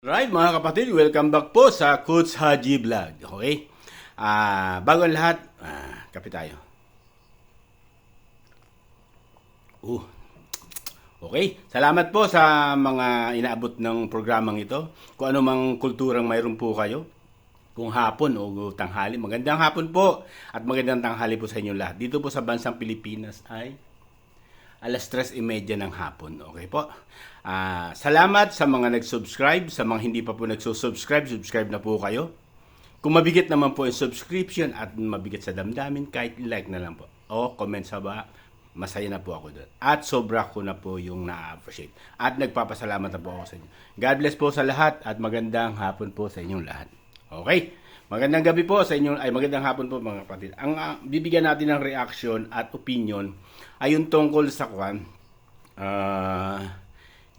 Right mga kapatid, welcome back po sa Coach Haji Vlog. Okay? Bago ang lahat, kape tayo. Okay, salamat po sa mga inaabot ng programang ito. Kung ano mang kulturang mayroon po kayo, kung hapon o tanghali, magandang hapon po at magandang tanghali po sa inyo lahat. Dito po sa bansang Pilipinas ay alas 3:30 ng hapon. Okay po. Salamat sa mga nag-subscribe. Sa mga hindi pa po nagsusubscribe, subscribe na po kayo. Kung mabigat naman po yung subscription at mabigat sa damdamin, kahit like na lang po. O comment sa baba, masaya na po ako doon. At sobra ko na po yung na-appreciate. At nagpapasalamat na po ako sa inyo. God bless po sa lahat at magandang hapon po sa inyong lahat. Okay? Magandang gabi po sa inyo, ay magandang hapon po mga kapatid. Ang bibigyan natin ng reaction at opinion ay yung tungkol sa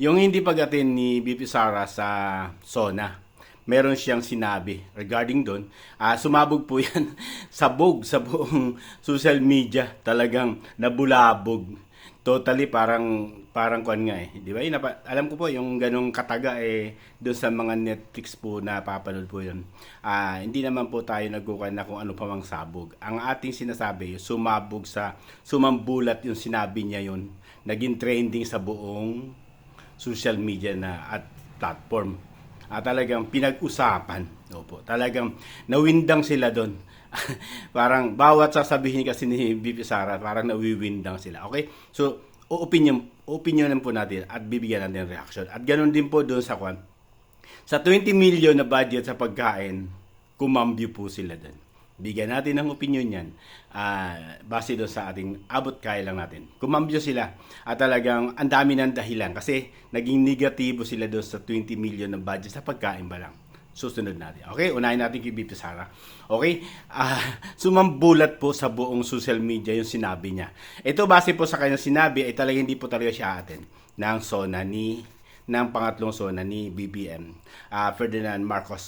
yung hindi pag-attend ni BP Sara sa SONA. Meron siyang sinabi regarding doon. Sumabog po yan sa buong social media. Talagang nabulabog. Totally parang kuan nga eh. Di ba? Alam ko po yung ganong kataga doon sa mga Netflix po na papanood po yun. Hindi naman po tayo nagkukuha na kung ano pa mang sabog. Ang ating sinasabi, sumambulat yung sinabi niya yun. Naging trending sa buong social media na at platform. Talagang pinag-usapan. Opo, talagang nawindang sila doon. Parang bawat sasabihin kasi ni BP Sara, parang nawiwindang sila. Okay? So, opinionan po natin at bibigyan natin ng reaction. At ganoon din po doon sa 20 million na budget sa pagkain, kumambyo po sila doon. Bigyan natin ng opinion yan. Base doon sa ating abot kaya lang natin. Kumambyo sila at talagang ang dami ng dahilan kasi naging negatibo sila doon sa 20 million na budget sa pagkain ba lang. Susunod natin. Okay, unahin natin kay BP Sara. Okay, sumambulat po sa buong social media yung sinabi niya. Ito base po sa kanyang sinabi ay talagang hindi po talaga siya atin ng SONA ng pangatlong SONA ni BBM, Ferdinand Marcos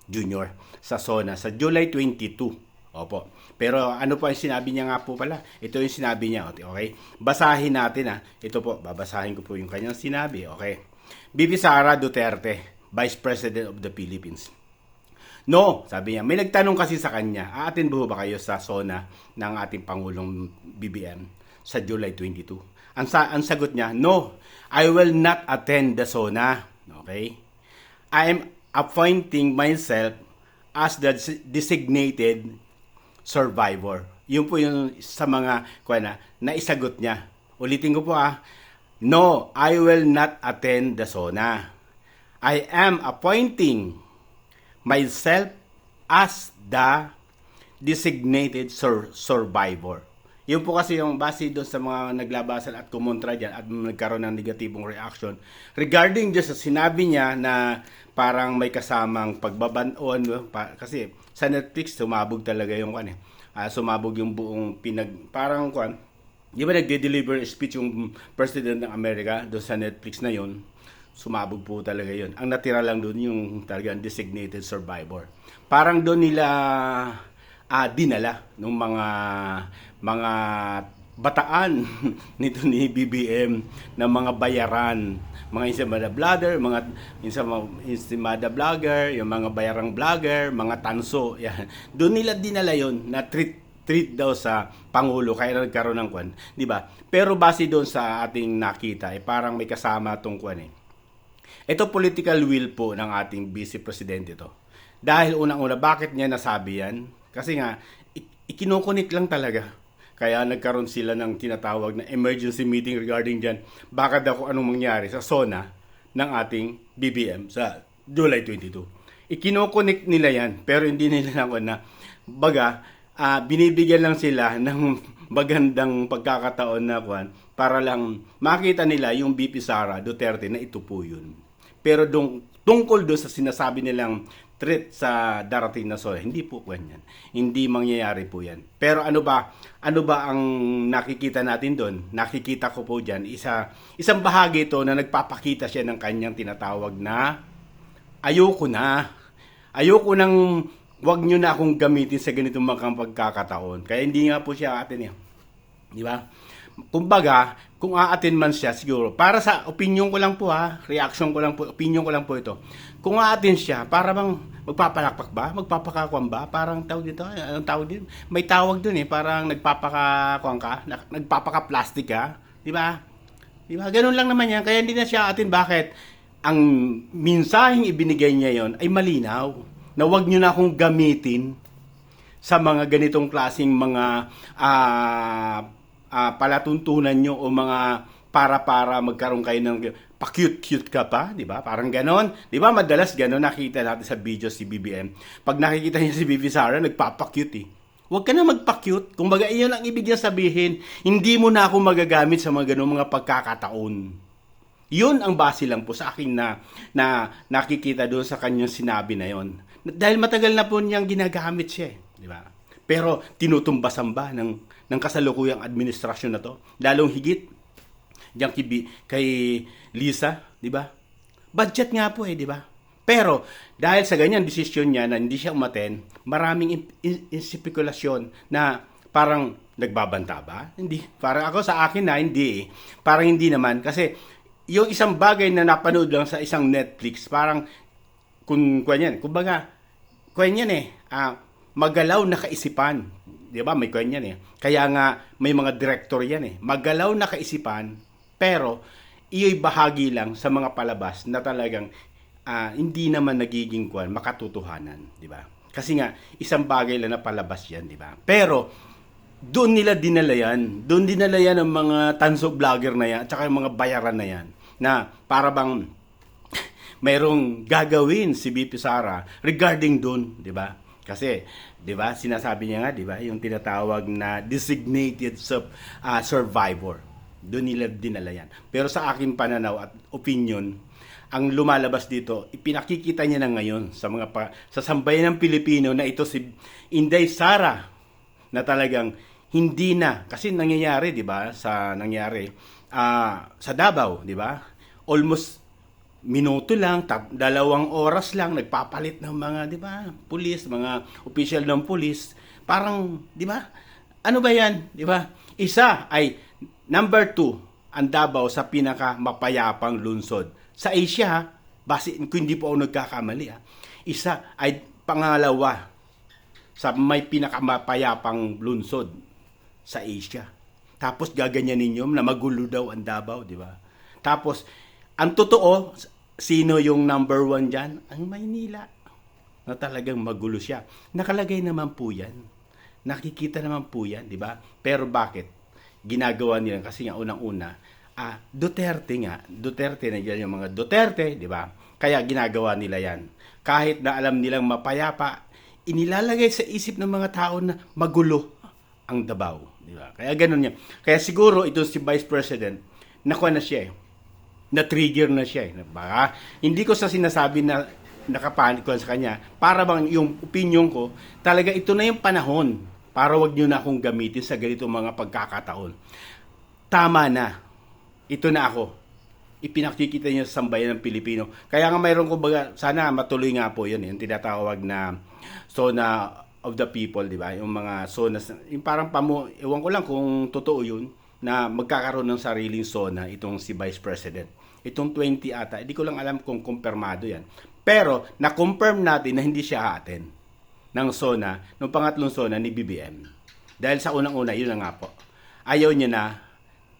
Jr. sa SONA sa July 22. Opo. Pero ano po ang sinabi niya nga po pala? Ito yung sinabi niya. Okay? Basahin natin Ito po, babasahin ko po yung kanyang sinabi. Okay? BP Sara Duterte, Vice President of the Philippines. No, sabi niya. May nagtanong kasi sa kanya, aatin ba kayo sa SONA ng ating Pangulong BBM sa July 22? Ang sagot niya, no, I will not attend the SONA. Okay? I am appointing myself as the designated survivor. Yun po yung sa mga naisagot niya. Ulitin ko po no, I will not attend the SONA. I am appointing myself as the designated survivor. Yun po kasi yung base doon sa mga naglabasan at kumontra dyan at nagkaroon ng negatibong reaction regarding dyan sa sinabi niya na parang may kasamang pagbabanon kasi sa Netflix sumabog talaga yung sumabog yung buong di ba nagde-deliver speech yung President ng Amerika doon sa Netflix na yon. Sumabog po talaga yon. Ang natira lang doon yung talagang designated survivor. Parang doon nila dinala ng mga bataan nito ni BBM na mga bayaran, mga insimada vlogger, mga insimada vlogger, yung mga bayarang vlogger, mga tanso, yan. Doon nila dinala yon na treat daw sa Pangulo kaya nagkaroon ng di ba? Pero base doon sa ating nakita, parang may kasama tong Ito political will po ng ating Vice President ito. Dahil unang-una, bakit niya nasabi yan? Kasi nga, ikinukunik lang talaga. Kaya nagkaroon sila ng tinatawag na emergency meeting regarding dyan. Baka daw kung anong mangyari sa SONA ng ating BBM sa July 22. Ikinukunik nila yan, pero hindi nila binibigyan lang sila ng magandang pagkakataon na para lang makita nila yung BP Sara Duterte na ito po yun. Pero tungkol doon sa sinasabi nilang threat sa darating na SONA, hindi po yan. Hindi mangyayari po yan. Pero ano ba ang nakikita natin doon? Nakikita ko po dyan, isang bahagi ito na nagpapakita siya ng kanyang tinatawag na ayoko nang wag nyo na akong gamitin sa ganitong mga pagkakataon. Kaya hindi nga po siya atin Di ba? Kumbaga, kung aatin man siya siguro, para sa opinion ko lang po ha, reaction ko lang po, opinion ko lang po ito. Kung aatin siya, para bang magpapalakpak ba? Magpapakakuan ba? Parang tawag dito, anong tawag dito? May tawag dun parang nagpapakakuan ka, nagpapaka-plastic ka, di ba? Di ba? Ganun lang naman yan, kaya hindi na siya aatin. Bakit? Ang minsaheng ibinigay niya yon ay malinaw, na wag nyo na akong gamitin sa mga ganitong klaseng mga palatuntunan nyo o mga para magkaroon kayo ng pa-cute-cute ka pa, di ba? Parang ganon. Di ba madalas ganon nakita natin sa video si BBM. Pag nakikita niya si Bibi Sara, nagpapa-cute Huwag ka na magpa-cute. Kung baga iyon ang ibig niya sabihin, hindi mo na ako magagamit sa mga ganong mga pagkakataon. Yun ang base lang po sa akin na nakikita doon sa kanyang sinabi na yon. Dahil matagal na po niyang ginagamit siya, di ba? Pero tinutumbasan ba ng kasalukuyang administrasyon na to? Lalong higit diyan kay Lisa, di ba? Budget nga po di ba? Pero dahil sa ganyan desisyon niya na hindi siya umaten, maraming spekulasyon na parang nagbabanta ba? Hindi. Parang ako sa akin na hindi. Parang hindi naman kasi yung isang bagay na napanood lang sa isang Netflix, parang kumbaga magalaw na kaisipan. Di ba? May kanya Kaya nga may mga director yan Magalaw na kaisipan, pero iyo'y bahagi lang sa mga palabas na talagang hindi naman nagiging makatotohanan, di ba? Kasi nga isang bagay lang na palabas yan, di ba? Pero doon nila dinala yan. Doon dinala yan ang mga tanso vlogger na yan at saka yung mga bayaran na yan na para bang mayroong gagawin si BP Sara regarding doon, di ba? Kasi, di ba, sinasabi niya nga, di ba, yung tinatawag na designated survivor. Doon nila dinala yan. Pero sa aking pananaw at opinion, ang lumalabas dito, ipinakikita niya na ngayon sa sambayan ng Pilipino na ito si Inday Sara na talagang hindi na, kasi nangyayari, di ba, sa Davao, di ba? Almost minuto lang, 2 oras lang, nagpapalit ng mga, di ba, pulis, mga official ng pulis. Parang, di ba? Ano ba yan? Di ba? Isa ay, number 2, ang Davao sa pinakamapayapang lungsod. Sa Asia, base, kung hindi po ako nagkakamali, isa ay pangalawa sa may pinakamapayapang lungsod sa Asia. Tapos gaganyan ninyo na magulo daw ang Davao, di ba? Tapos, ang totoo, sino yung number 1 dyan? Ang Maynila. Na talagang magulo siya. Nakalagay naman po yan. Nakikita naman po yan, di ba? Pero bakit? Ginagawa nila kasi nga unang-una, Duterte na yan yung mga Duterte, di ba? Kaya ginagawa nila yan. Kahit na alam nilang mapayapa, inilalagay sa isip ng mga tao na magulo ang Davao, di ba? Kaya ganun yan. Kaya siguro ito si Vice President, nakuha na siya na-trigger na siya Baka, hindi ko sa sinasabi na nakapanik ko sa kanya, para bang yung opinion ko, talaga ito na yung panahon para wag nyo na akong gamitin sa ganitong mga pagkakataon. Tama na. Ito na ako. Ipinakikita niya sa sambayan ng Pilipino. Kaya nga mayroon sana matuloy nga po yun, yung tinatawag na Sona of the People, di ba? Yung mga Sona, yung parang ewan ko lang kung totoo yun, na magkakaroon ng sariling SONA itong si Vice President. Itong 20 ata, hindi ko lang alam kung kumpirmado yan. Pero, na-confirm natin na hindi siya aaten ng SONA, ng pangatlong SONA ni BBM. Dahil sa unang-una, yun na nga po. Ayaw niya na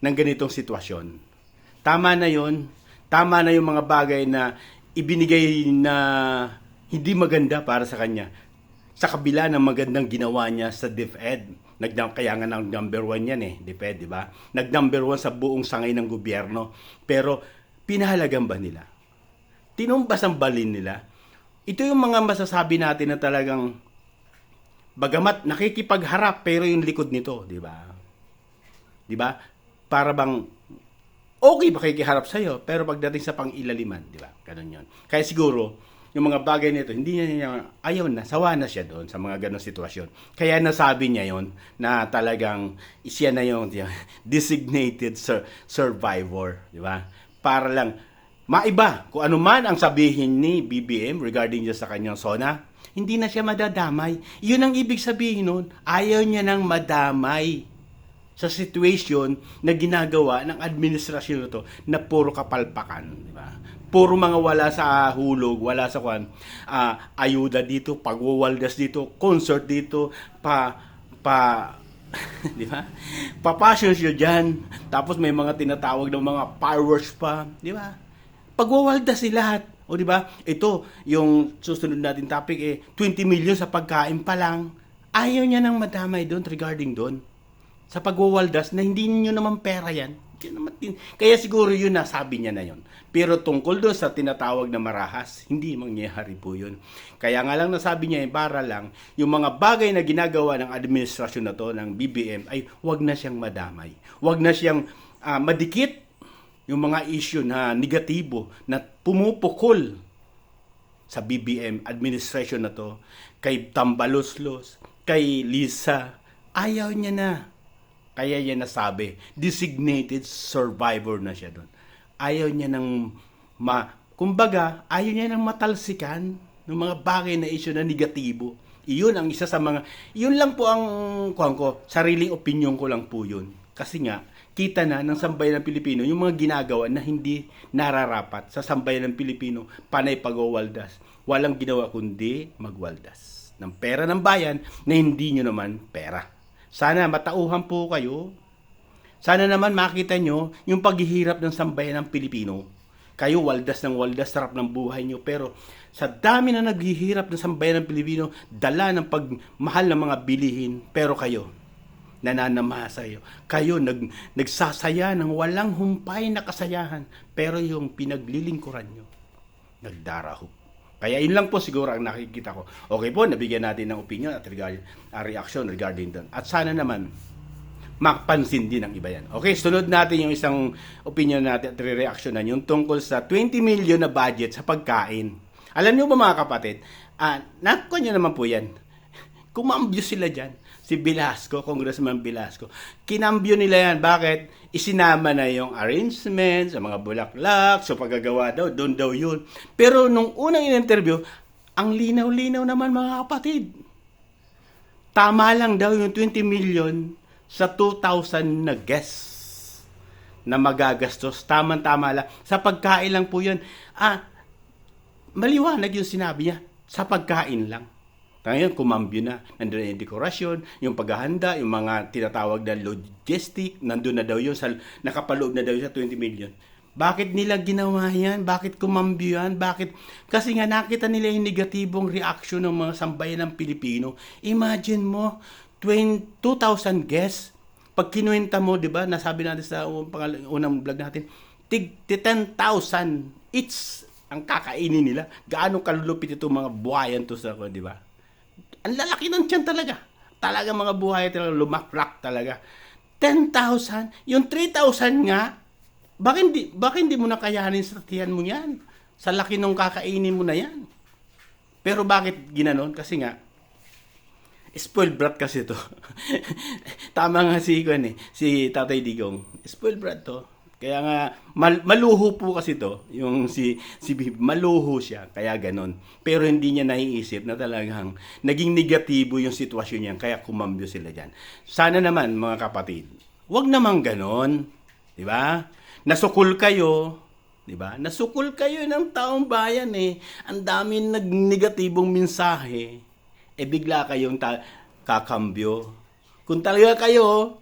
ng ganitong sitwasyon. Tama na yun. Tama na yung mga bagay na ibinigay na hindi maganda para sa kanya. Sa kabila ng magandang ginawa niya sa DepEd. Kaya nga ng number 1 yan DepEd, di ba? Nag-number 1 sa buong sangay ng gobyerno. Pero, pinahalagan ba nila? Tinumbas ang balin nila? Ito yung mga masasabi natin na talagang bagamat nakikipagharap pero yung likod nito, di ba? Di ba? Para bang okay makikiharap sa'yo, pero pagdating sa pang-ilaliman, di ba? Ganun yun. Kaya siguro, yung mga bagay nito, hindi niya ayaw na, sawa na siya doon sa mga ganong sitwasyon. Kaya nasabi niya yon na talagang siya na yung designated survivor, di ba? Para lang maiba kung ano man ang sabihin ni BBM regarding sa kanyang SONA, hindi na siya madadamay. Yun ang ibig sabihin nun, ayaw niya nang madamay. sa situation na ginagawa ng administrasyon na to na puro kapalpakan, di ba? Puro mga wala sa hulog, wala sa ayuda dito, pagwawaldas dito, concert dito, di ba? Pa-passion show dyan. Tapos may mga tinatawag ng mga fireworks pa, di ba? Pagwawaldas si lahat. O di ba? Ito, yung susunod natin topic 20 million sa pagkain pa lang. Ayaw niya nang madamay doon regarding doon. Sa pagwawaldas na hindi niyo naman pera yan. Kaya siguro yun nasabi niya na yun. Pero tungkol doon sa tinatawag na marahas, hindi mangyayari po yun. Kaya nga lang nasabi niya, para lang, yung mga bagay na ginagawa ng administrasyon na to, ng BBM, ay wag na siyang madamay. Wag na siyang madikit yung mga issue na negatibo na pumupukol sa BBM administration na to, kay Tambaloslos, kay Lisa, ayaw niya na. Kaya niya nasabi, designated survivor na siya doon. Ayaw niya nang kumbaga, ayaw niya nang matalsikan ng mga bagay na issue na negatibo. Iyon ang isa sa mga, yun lang po ang sariling opinion ko lang po yun. Kasi nga, kita na ng sambayan ng Pilipino yung mga ginagawa na hindi nararapat sa sambayan ng Pilipino, panay pagwawaldas. Walang ginawa kundi magwaldas ng pera ng bayan na hindi nyo naman pera. Sana matauhan po kayo. Sana naman makita nyo yung paghihirap ng sambayan ng Pilipino. Kayo waldas ng waldas, sarap ng buhay nyo. Pero sa dami na naghihirap ng sambayan ng Pilipino, dala ng pagmahal ng mga bilihin. Pero kayo, nananamasa kayo nagsasaya ng walang humpay na kasayahan. Pero yung pinaglilingkuran nyo, nagdaraho. Kaya yun lang po siguro ang nakikita ko. Okay po, nabigyan natin ng opinion at reaction regarding doon. At sana naman, mapansin din ng iba yan. Okay, sunod natin yung isang opinion natin at re-reactionan yung tungkol sa 20 million na budget sa pagkain. Alam niyo ba mga kapatid, nakuha nyo naman po yan. Kumambyo sila dyan. Si Velasco, Congressman Velasco. Kinambyo nila yan. Bakit? Isinama na yung arrangements, sa mga bulaklak, sa paggagawa daw, doon daw yun. Pero nung unang in-interview, ang linaw-linaw naman mga kapatid. Tama lang daw yung 20 million sa 2,000 na guests na magagastos. Tama-tama lang. Sa pagkain lang po yun. Maliwanag yung sinabi niya. Sa pagkain lang. Ngayon, kumambyo na. Nandun na yung dekorasyon, yung paghahanda, yung mga tinatawag na logistic, nandun na daw yun, nakapaloob na daw yun sa 20 million. Bakit nila ginawa yan? Bakit kumambyo yan? Bakit? Kasi nga nakita nila yung negatibong reaction ng mga sambayan ng Pilipino. Imagine mo, 2,000 guests, pag kinuwenta mo, di ba, nasabi natin sa unang vlog natin, 10,000 each ang kakainin nila. Gaano kalulupit itong mga buhayan to sa, di ba? Ang lalaki ng tiyan talaga. Talaga mga buhay talaga, lumaklak talaga. 10,000, yung 3,000 nga, bakit hindi mo na kayanin sa tiyan mo yan? Sa laki nung kakainin mo na yan. Pero bakit ginanon? Kasi nga, spoiled brat kasi to. Tama nga si Tatay Digong. Spoiled brat to. Kaya nga, maluho po kasi to. Yung si maluho siya. Kaya ganon. Pero hindi niya naiisip na talagang naging negatibo yung sitwasyon niya. Kaya kumambyo sila dyan. Sana naman, mga kapatid, wag naman ganon. Diba? Nasukul kayo. Diba? Nasukul kayo ng taong bayan eh. Ang dami nag-negatibong mensahe. Bigla kayong kakambyo. Kung talaga kayo,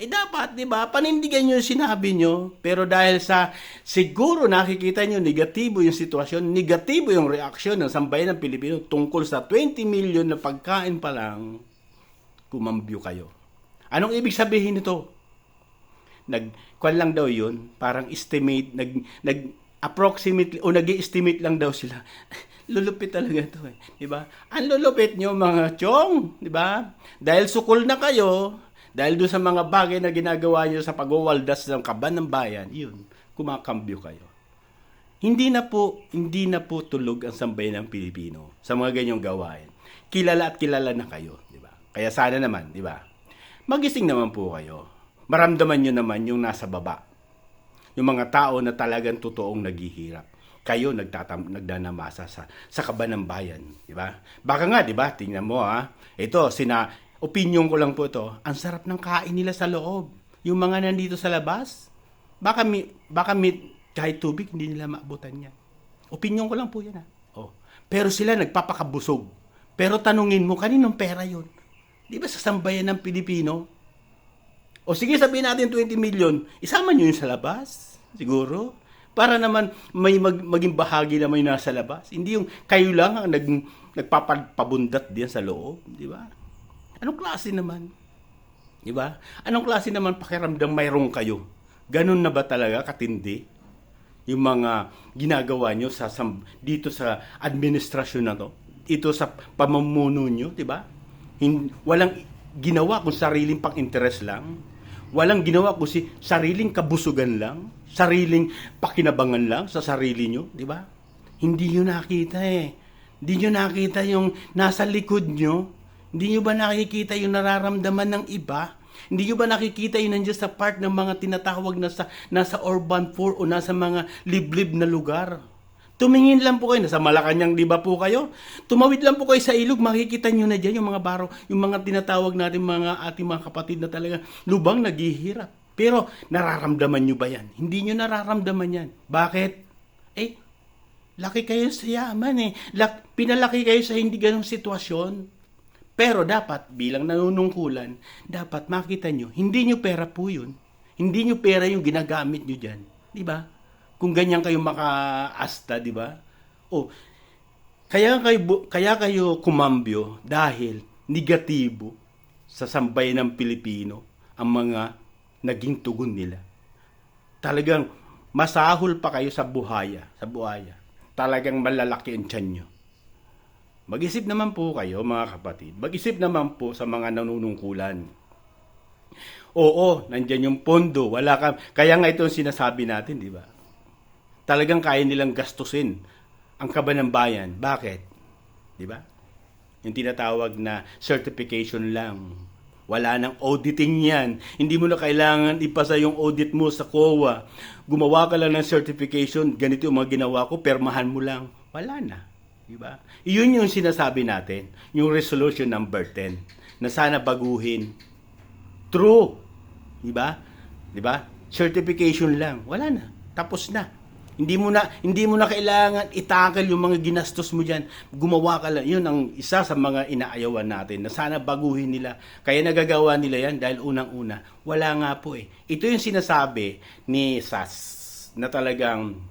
dapat, di ba, panindigan nyo yung sinabi nyo. Pero dahil sa, siguro nakikita nyo, negatibo yung sitwasyon, negatibo yung reaksyon ng sambayan ng Pilipino tungkol sa 20 million na pagkain pa lang, kumambyo kayo. Anong ibig sabihin nito? Kwan lang daw yun, parang estimate, approximately, o nag-estimate lang daw sila. Lulupit talaga ito eh. Di ba? Ang lulupit nyo mga chong, di ba? Dahil sukol na kayo, dahil doon sa mga bagay na ginagawa nyo sa pagwawaldas ng kaban ng bayan, yun, kumakambyo kayo. Hindi na po tulog ang sambayan ng Pilipino sa mga ganyang gawain. Kilala at kilala na kayo, di ba? Kaya sana naman, di ba? Magising naman po kayo. Maramdaman nyo naman yung nasa baba. Yung mga tao na talagang totoong naghihirap. Kayo nagdanamasa sa kaban ng bayan, di ba? Baka nga, di ba? Tingnan mo Ito, opinion ko lang po ito. Ang sarap ng kain nila sa loob. Yung mga nandito sa labas, kahit tubig, hindi nila maabutan yan. Opinyon ko lang po yan. Oh. Pero sila nagpapakabusog. Pero tanungin mo, kaninong pera yun? Di ba sa sambayan ng Pilipino? O sige, sabihin natin 20 million, isama nyo yun sa labas, siguro. Para naman maging bahagi naman yung nasa labas. Hindi yung kayo lang ang nagpapabundat diyan sa loob, di ba? Anong klase naman? Di ba? Anong klase naman pakiramdam mayroong kayo? Ganun na ba talaga katindi? Yung mga ginagawa nyo dito sa administrasyon na to? Ito sa pamumuno nyo, di ba? Walang ginawa kung sariling pang-interest lang. Walang ginawa kung sariling kabusugan lang. Sariling pakinabangan lang sa sarili nyo, di ba? Hindi nyo nakita eh. Hindi nyo nakita yung nasa likod nyo. Hindi nyo ba nakikita yung nararamdaman ng iba? Hindi nyo ba nakikita yung nandiyan sa part ng mga tinatawag na nasa urban poor o nasa mga liblib na lugar? Tumingin lang po kayo, nasa Malacanang di ba po kayo? Tumawid lang po kayo sa ilog, makikita nyo na dyan yung mga baro, yung mga tinatawag natin ating mga kapatid na talaga lubang naghihirap. Pero nararamdaman nyo ba yan? Hindi nyo nararamdaman yan. Bakit? Laki kayo sa yaman eh. Pinalaki kayo sa hindi ganong sitwasyon. Pero dapat, bilang nanunungkulan, dapat makita nyo, hindi nyo pera po yun. Hindi nyo pera yung ginagamit nyo dyan. Di ba? Kung ganyan kayo makaasta, di ba? Kaya kayo kumambyo dahil negatibo sa sambayan ng Pilipino ang mga naging tugon nila. Talagang masahol pa kayo sa buhaya. Talagang malalaki ang tiyan nyo. Mag-isip naman po kayo, mga kapatid. Mag-isip naman po sa mga nanunungkulan. Oo, nandyan yung pondo. Kaya nga ito sinasabi natin, di ba? Talagang kaya nilang gastusin ang kaba ng bayan. Bakit? Di ba? Yung tinatawag na certification lang. Wala nang auditing yan. Hindi mo na kailangan ipasa yung audit mo sa COA. Gumawa ka lang ng certification, ganito yung mga ginawa ko, permahan mo lang. Wala na. Diba? Iyon yung sinasabi natin, yung resolution number 10, na sana baguhin. True. Diba? Diba? Certification lang. Wala na. Tapos na. Hindi mo na kailangan itakal yung mga ginastos mo diyan. Gumawa ka lang. 'Yun ang isa sa mga inaayawan natin na sana baguhin nila. Kaya nagagawa nila 'yan dahil unang-una, wala nga po eh. Ito yung sinasabi ni SAS na talagang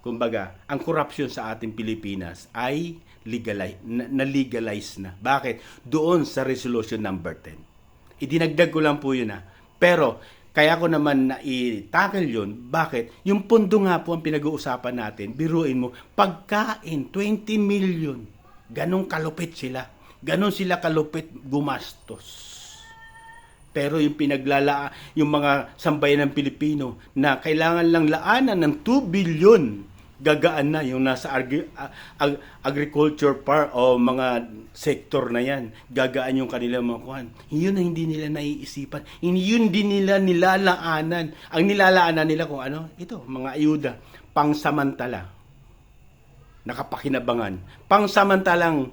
kumbaga, ang corruption sa ating Pilipinas ay legalize na. Bakit? Doon sa resolution number 10. Idinagdag ko lang po 'yun Pero kaya ko naman na i-tackle yun. Bakit? Yung pondo nga po ang pinag-uusapan natin. Biruin mo, pagkain, 20 million. Ganong kalupit sila. Ganon sila kalupit gumastos. Pero yung yung mga sambayan ng Pilipino na kailangan lang laanan ng 2 billion, gagaan na yung nasa agriculture o mga sektor na yan. Gagaan yung kanilang mga kuhan. Yun na hindi nila naiisipan. Yun din nila nilalaanan. Ang nilalaanan nila kung ano? Ito, mga ayuda. Pangsamantala. Nakapakinabangan. Pangsamantalang,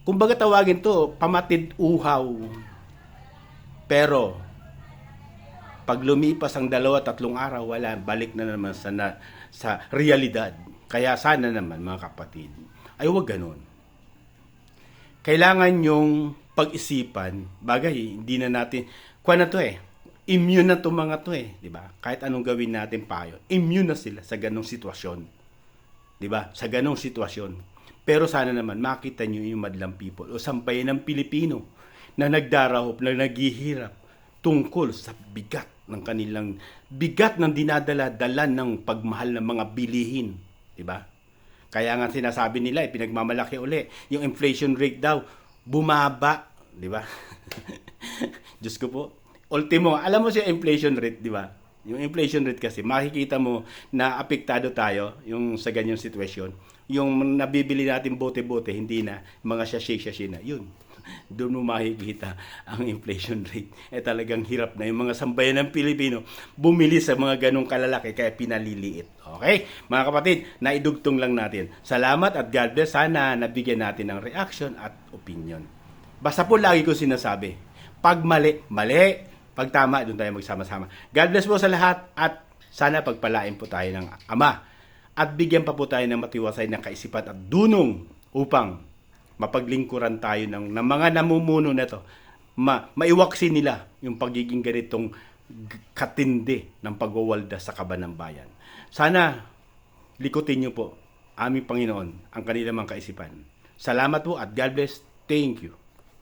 kumbaga tawagin to, pamatid uhaw. Pero, pag lumipas ang 2-3 araw, wala, balik na naman sa realidad. Kaya sana naman, mga kapatid, ay huwag ganun. Kailangan yung pag-isipan, bagay, hindi na natin, immune na to mga to di ba? Kahit anong gawin natin payo, immune na sila sa ganong sitwasyon. Di ba? Sa ganong sitwasyon. Pero sana naman, makita nyo yung madlang people o sambayan ng Pilipino na nagdarahop, na naghihirap tungkol sa bigat ng dinadala-dala ng pagmahal ng mga bilihin, 'di ba? Kaya nga sinasabi nila, pinagmamalaki uli, yung inflation rate daw bumaba, 'di ba? Diyos ko po. Ultimo, alam mo si inflation rate, 'di ba? Yung inflation rate kasi makikita mo na apektado tayo yung sa ganyang sitwasyon. Yung nabibili natin bote-bote, hindi na mga sachet-sachet na, yun. Doon mo makikita ang inflation rate. Talagang hirap na yung mga sambayan ng Pilipino bumili sa mga ganong kalalaki kaya pinaliliit. Okay? Mga kapatid, naidugtong lang natin. Salamat at God bless. Sana nabigyan natin ng reaction at opinion. Basta po lagi ko sinasabi, pag mali, mali. Pag tama, doon tayo magsama-sama. God bless po sa lahat at sana pagpalain po tayo ng Ama at bigyan pa po tayo ng matiwasay ng kaisipan at dunong upang mapaglingkuran tayo ng mga namumuno na to. Maiwaksi nila yung pagiging ganitong katindi ng pagwawalda sa kaban ng bayan. Sana likutin niyo po aming Panginoon ang kanilang mga kaisipan. Salamat po at God bless. Thank you.